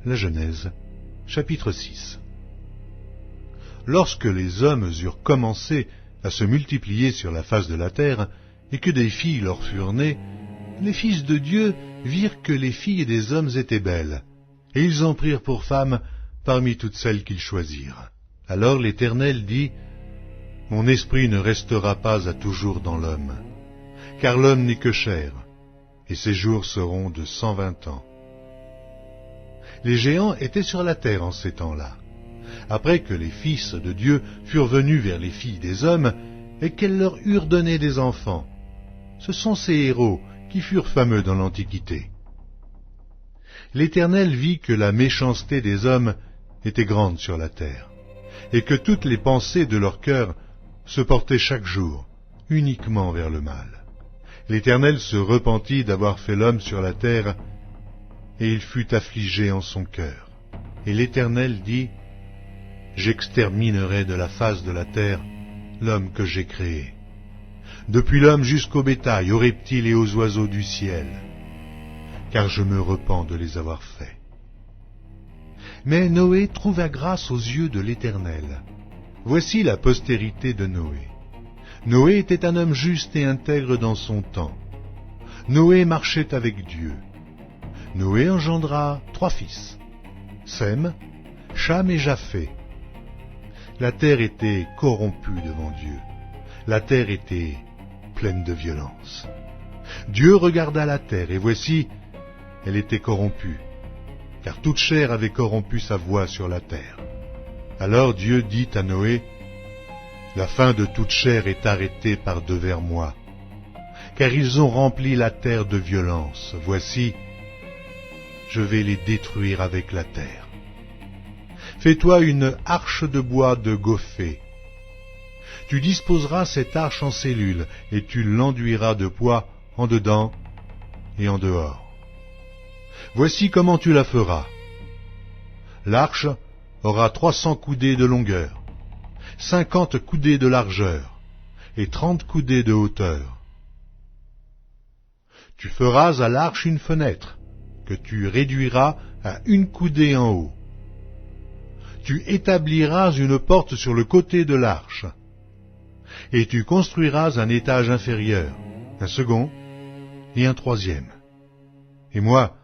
La Genèse, chapitre 6. Lorsque les hommes eurent commencé à se multiplier sur la face de la terre, et que des filles leur furent nées, les fils de Dieu virent que les filles des hommes étaient belles, et ils en prirent pour femmes parmi toutes celles qu'ils choisirent. Alors l'Éternel dit, « Mon esprit ne restera pas à toujours dans l'homme, car l'homme n'est que chair, et ses jours seront de 120 ans. » Les géants étaient sur la terre en ces temps-là, après que les fils de Dieu furent venus vers les filles des hommes, et qu'elles leur eurent donné des enfants. Ce sont ces héros qui furent fameux dans l'Antiquité. L'Éternel vit que la méchanceté des hommes était grande sur la terre, et que toutes les pensées de leur cœur se portaient chaque jour uniquement vers le mal. L'Éternel se repentit d'avoir fait l'homme sur la terre, et il fut affligé en son cœur. Et l'Éternel dit, « J'exterminerai de la face de la terre l'homme que j'ai créé, depuis l'homme jusqu'au bétail, aux reptiles et aux oiseaux du ciel, car je me repens de les avoir faits. » Mais Noé trouva grâce aux yeux de l'Éternel. Voici la postérité de Noé. Noé était un homme juste et intègre dans son temps. Noé marchait avec Dieu. Noé engendra 3 fils, Sem, Cham et Japheth. La terre était corrompue devant Dieu. La terre était pleine de violence. Dieu regarda la terre, et voici, elle était corrompue, car toute chair avait corrompu sa voie sur la terre. Alors Dieu dit à Noé, « La fin de toute chair est arrêtée par devers moi, car ils ont rempli la terre de violence. Voici, je vais les détruire avec la terre. Fais-toi une arche de bois de gophée. Tu disposeras cette arche en cellules, et tu l'enduiras de poix en dedans et en dehors. Voici comment tu la feras. L'arche aura 300 coudées de longueur, 50 coudées de largeur, et 30 coudées de hauteur. Tu feras à l'arche une fenêtre, que tu réduiras à 1 coudée en haut. Tu établiras une porte sur le côté de l'arche, et tu construiras un étage inférieur, un second et un 3e. Et moi,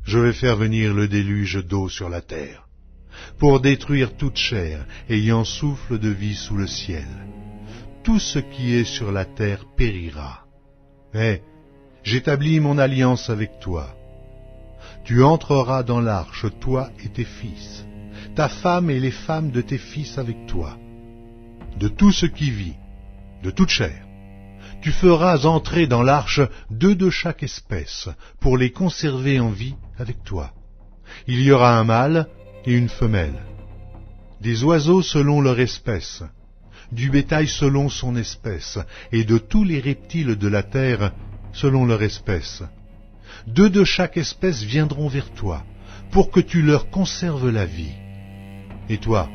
je vais faire venir le déluge d'eau sur la terre, pour détruire toute chair ayant souffle de vie sous le ciel. Tout ce qui est sur la terre périra. Mais j'établis mon alliance avec toi. Tu entreras dans l'arche, toi et tes fils, ta femme et les femmes de tes fils avec toi. De tout ce qui vit, de toute chair, tu feras entrer dans l'arche 2 de chaque espèce, pour les conserver en vie avec toi. Il y aura un mâle et une femelle, des oiseaux selon leur espèce, du bétail selon son espèce, et de tous les reptiles de la terre selon leur espèce. 2 de chaque espèce viendront vers toi, pour que tu leur conserves la vie. Et toi,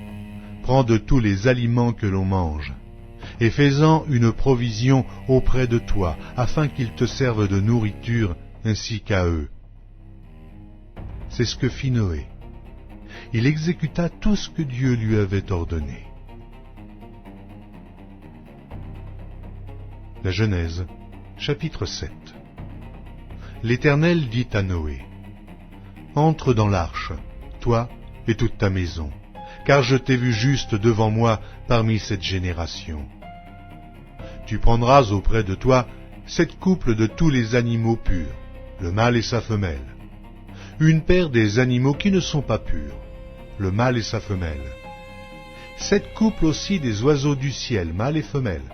prends de tous les aliments que l'on mange, et fais-en une provision auprès de toi, afin qu'ils te servent de nourriture ainsi qu'à eux. C'est ce que fit Noé. Il exécuta tout ce que Dieu lui avait ordonné. La Genèse, chapitre 7. L'Éternel dit à Noé, « Entre dans l'arche, toi et toute ta maison, car je t'ai vu juste devant moi parmi cette génération. Tu prendras auprès de toi 7 couples de tous les animaux purs, le mâle et sa femelle, une paire des animaux qui ne sont pas purs, le mâle et sa femelle, 7 couples aussi des oiseaux du ciel, mâle et femelle,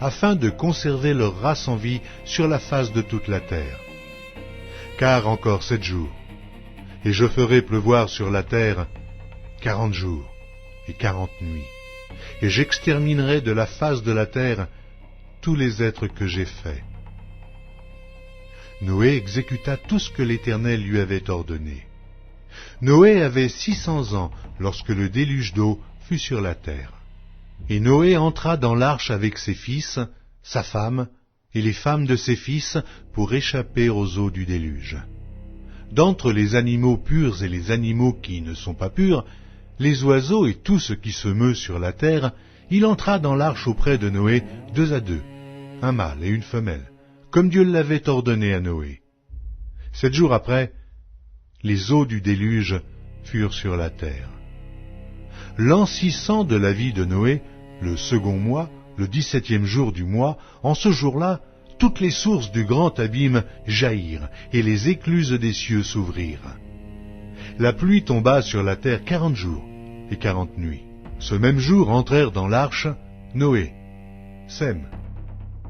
afin de conserver leur race en vie sur la face de toute la terre. Car encore 7 jours, et je ferai pleuvoir sur la terre 40 jours et 40 nuits, et j'exterminerai de la face de la terre tous les êtres que j'ai faits. » Noé exécuta tout ce que l'Éternel lui avait ordonné. Noé avait 600 ans lorsque le déluge d'eau fut sur la terre. Et Noé entra dans l'arche avec ses fils, sa femme et les femmes de ses fils pour échapper aux eaux du déluge. d'entre les animaux purs et les animaux qui ne sont pas purs, les oiseaux et tout ce qui se meut sur la terre, il entra dans l'arche auprès de Noé 2 à 2, un mâle et une femelle, comme Dieu l'avait ordonné à Noé. 7 jours après, les eaux du déluge furent sur la terre. L'an 600 de la vie de Noé, le second mois, le 17e jour du mois, en ce jour-là, toutes les sources du grand abîme jaillirent, et les écluses des cieux s'ouvrirent. La pluie tomba sur la terre 40 jours et 40 nuits. Ce même jour entrèrent dans l'arche Noé, Sem,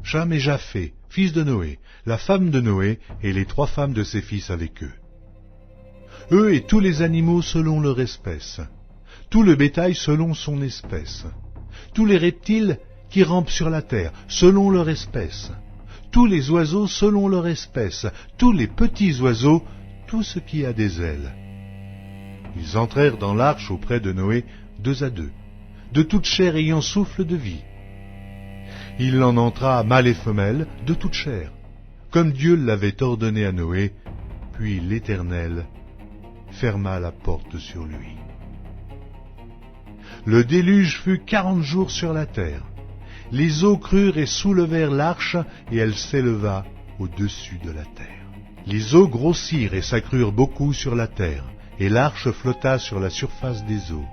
Cham et Japheth, fils de Noé, la femme de Noé et les 3 femmes de ses fils avec eux. Eux et tous les animaux selon leur espèce, tout le bétail selon son espèce, tous les reptiles qui rampent sur la terre selon leur espèce, tous les oiseaux selon leur espèce, tous les petits oiseaux, tout ce qui a des ailes. Ils entrèrent dans l'arche auprès de Noé 2 à 2, de toute chair ayant souffle de vie. Il en entra mâle et femelle de toute chair, comme Dieu l'avait ordonné à Noé, puis l'Éternel ferma la porte sur lui. Le déluge fut 40 jours sur la terre. Les eaux crurent et soulevèrent l'arche, et elle s'éleva au-dessus de la terre. Les eaux grossirent et s'accrurent beaucoup sur la terre, et l'arche flotta sur la surface des eaux.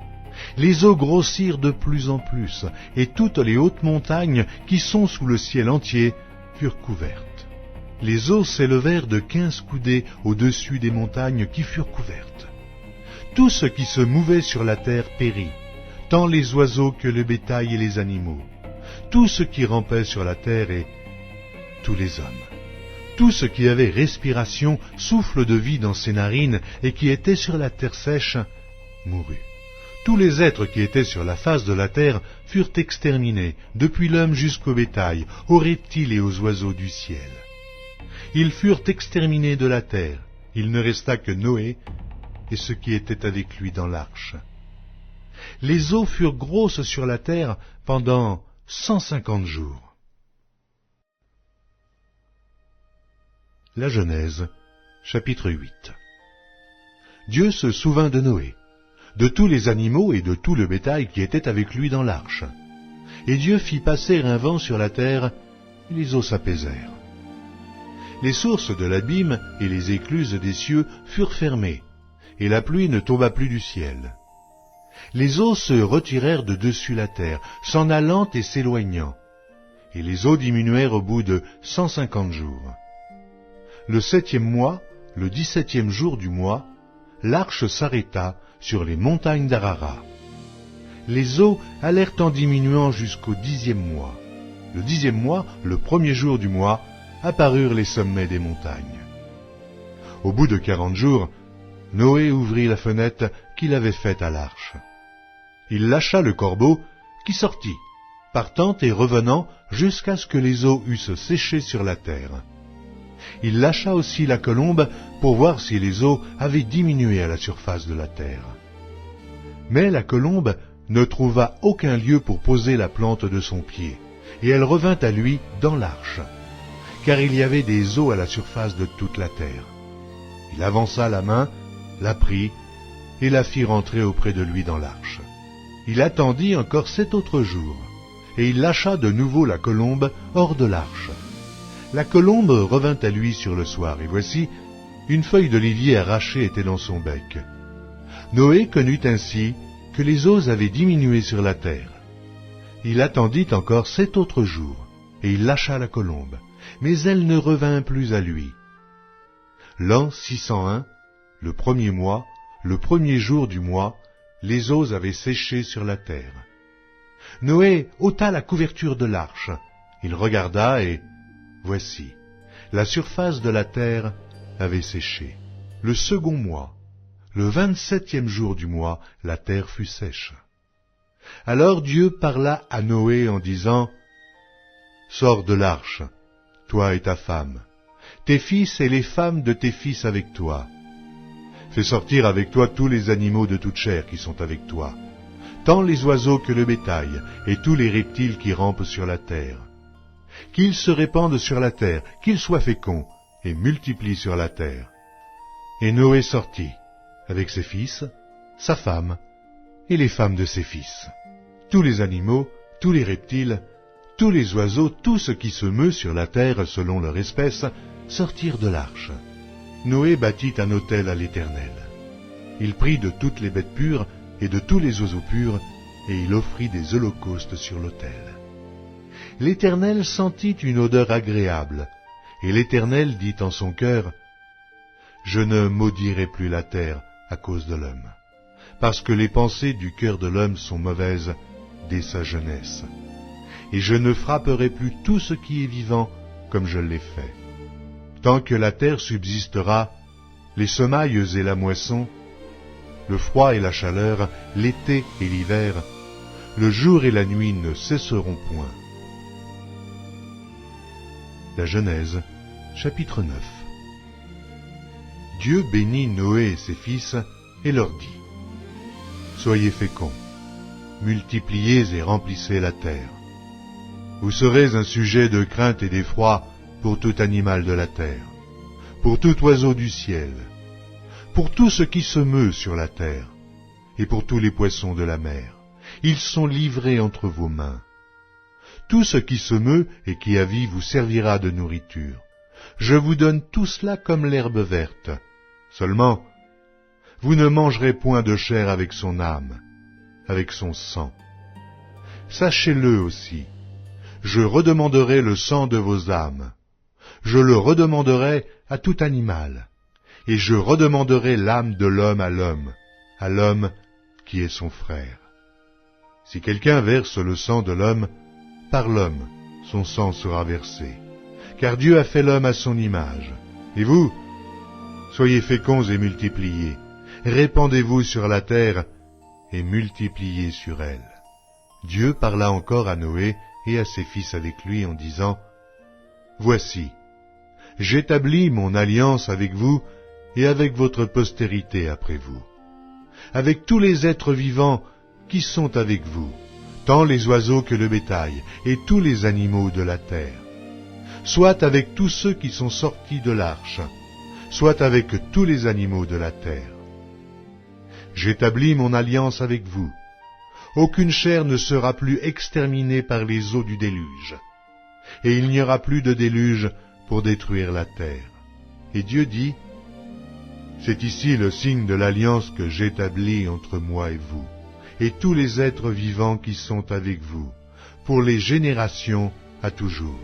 Les eaux grossirent de plus en plus, et toutes les hautes montagnes qui sont sous le ciel entier furent couvertes. Les eaux s'élevèrent de 15 coudées au-dessus des montagnes qui furent couvertes. Tout ce qui se mouvait sur la terre périt, tant les oiseaux que le bétail et les animaux, tout ce qui rampait sur la terre et tous les hommes. Tout ce qui avait respiration, souffle de vie dans ses narines et qui était sur la terre sèche, mourut. Tous les êtres qui étaient sur la face de la terre furent exterminés, depuis l'homme jusqu'au bétail, aux reptiles et aux oiseaux du ciel. Ils furent exterminés de la terre. Il ne resta que Noé et ceux qui étaient avec lui dans l'arche. Les eaux furent grosses sur la terre pendant 150 jours. La Genèse, chapitre 8. Dieu se souvint de Noé, de tous les animaux et de tout le bétail qui était avec lui dans l'arche. Et Dieu fit passer un vent sur la terre, et les eaux s'apaisèrent. Les sources de l'abîme et les écluses des cieux furent fermées, et la pluie ne tomba plus du ciel. Les eaux se retirèrent de dessus la terre, s'en allant et s'éloignant, et les eaux diminuèrent au bout de 150 jours. Le 7e mois, le 17e jour du mois, l'arche s'arrêta sur les montagnes d'Ararat. Les eaux allèrent en diminuant jusqu'au 10e mois. Le 10e mois, le 1er jour du mois, apparurent les sommets des montagnes. Au bout de 40 jours, Noé ouvrit la fenêtre qu'il avait faite à l'arche. Il lâcha le corbeau, qui sortit, partant et revenant jusqu'à ce que les eaux eussent séché sur la terre. Il lâcha aussi la colombe pour voir si les eaux avaient diminué à la surface de la terre. Mais la colombe ne trouva aucun lieu pour poser la plante de son pied, et elle revint à lui dans l'arche, car il y avait des eaux à la surface de toute la terre. Il avança la main, la prit, et la fit rentrer auprès de lui dans l'arche. Il attendit encore 7 autres jours, et il lâcha de nouveau la colombe hors de l'arche. La colombe revint à lui sur le soir, et voici, une feuille d'olivier arrachée était dans son bec. Noé connut ainsi que les eaux avaient diminué sur la terre. Il attendit encore 7 autres jours, et il lâcha la colombe, mais elle ne revint plus à lui. L'an 601, le 1er mois, le 1er jour du mois, les eaux avaient séché sur la terre. Noé ôta la couverture de l'arche. Il regarda et, voici, la surface de la terre avait séché. Le second mois, le 27e jour du mois, la terre fut sèche. Alors Dieu parla à Noé en disant, « Sors de l'arche, toi et ta femme, tes fils et les femmes de tes fils avec toi. Fais sortir avec toi tous les animaux de toute chair qui sont avec toi, tant les oiseaux que le bétail, et tous les reptiles qui rampent sur la terre. Qu'ils se répandent sur la terre, qu'ils soient féconds, et multiplient sur la terre. Et Noé sortit, avec ses fils, sa femme, et les femmes de ses fils. Tous les animaux, tous les reptiles, tous les oiseaux, tout ce qui se meut sur la terre selon leur espèce, sortirent de l'arche. Noé bâtit un autel à l'Éternel. Il prit de toutes les bêtes pures et de tous les oiseaux purs, et il offrit des holocaustes sur l'autel. L'Éternel sentit une odeur agréable, et l'Éternel dit en son cœur, « Je ne maudirai plus la terre à cause de l'homme, parce que les pensées du cœur de l'homme sont mauvaises dès sa jeunesse. Et je ne frapperai plus tout ce qui est vivant comme je l'ai fait. Tant que la terre subsistera, les semailles et la moisson, le froid et la chaleur, l'été et l'hiver, le jour et la nuit ne cesseront point. » La Genèse, chapitre 9. Dieu bénit Noé et ses fils et leur dit, « Soyez féconds, multipliez et remplissez la terre. Vous serez un sujet de crainte et d'effroi pour tout animal de la terre, pour tout oiseau du ciel, pour tout ce qui se meut sur la terre, et pour tous les poissons de la mer. Ils sont livrés entre vos mains. Tout ce qui se meut et qui a vie vous servira de nourriture. Je vous donne tout cela comme l'herbe verte. Seulement, vous ne mangerez point de chair avec son âme, avec son sang. Sachez-le aussi, je redemanderai le sang de vos âmes. Je le redemanderai à tout animal, et je redemanderai l'âme de l'homme à l'homme qui est son frère. Si quelqu'un verse le sang de l'homme, par l'homme son sang sera versé, car Dieu a fait l'homme à son image. Et vous, soyez féconds et multipliez, répandez-vous sur la terre et multipliez sur elle. Dieu parla encore à Noé et à ses fils avec lui en disant, « Voici, j'établis mon alliance avec vous et avec votre postérité après vous, avec tous les êtres vivants qui sont avec vous, tant les oiseaux que le bétail, et tous les animaux de la terre, soit avec tous ceux qui sont sortis de l'arche, soit avec tous les animaux de la terre. J'établis mon alliance avec vous. Aucune chair ne sera plus exterminée par les eaux du déluge, et il n'y aura plus de déluge pour détruire la terre. » Et Dieu dit, « C'est ici le signe de l'alliance que j'établis entre moi et vous, et tous les êtres vivants qui sont avec vous, pour les générations à toujours.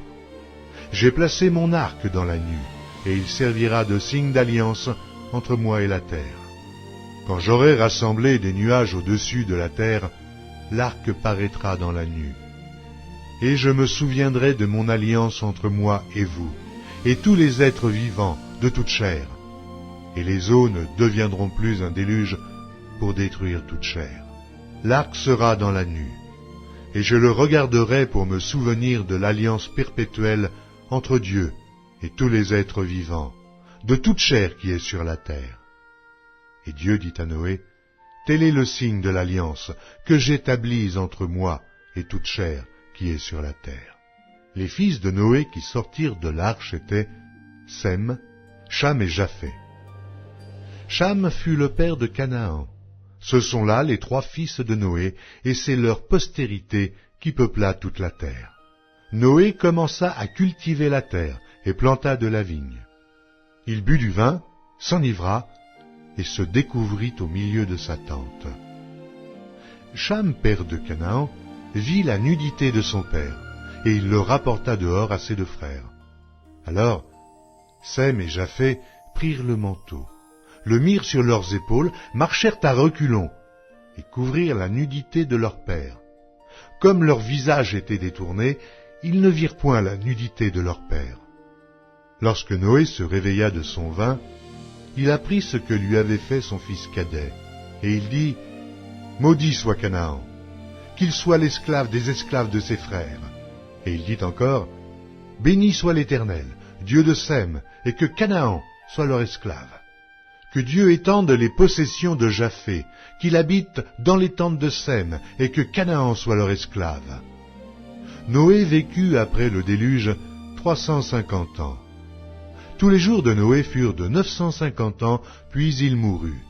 J'ai placé mon arc dans la nue, et il servira de signe d'alliance entre moi et la terre. Quand j'aurai rassemblé des nuages au-dessus de la terre, l'arc paraîtra dans la nue. Et je me souviendrai de mon alliance entre moi et vous, et tous les êtres vivants de toute chair. Et les eaux ne deviendront plus un déluge pour détruire toute chair. L'arc sera dans la nue, et je le regarderai pour me souvenir de l'alliance perpétuelle entre Dieu et tous les êtres vivants, de toute chair qui est sur la terre. » Et Dieu dit à Noé, « Tel est le signe de l'alliance que j'établis entre moi et toute chair qui est sur la terre. » Les fils de Noé qui sortirent de l'arche étaient Sem, Cham et Japheth. Cham fut le père de Canaan. Ce sont là les 3 fils de Noé, et c'est leur postérité qui peupla toute la terre. Noé commença à cultiver la terre et planta de la vigne. Il but du vin, s'enivra, et se découvrit au milieu de sa tente. Cham, père de Canaan, vit la nudité de son père, et il le rapporta dehors à ses 2 frères. Alors, Sem et Japheth prirent le manteau, le mirent sur leurs épaules, marchèrent à reculons, et couvrirent la nudité de leur père. Comme leur visage était détourné, ils ne virent point la nudité de leur père. Lorsque Noé se réveilla de son vin, il apprit ce que lui avait fait son fils cadet, et il dit, « Maudit soit Canaan, qu'il soit l'esclave des esclaves de ses frères. » Et il dit encore, « Béni soit l'Éternel, Dieu de Sem, et que Canaan soit leur esclave. Que Dieu étende les possessions de Japheth, qu'il habite dans les tentes de Sem, et que Canaan soit leur esclave. » Noé vécut après le déluge 350 ans. Tous les jours de Noé furent de 950 ans, puis il mourut.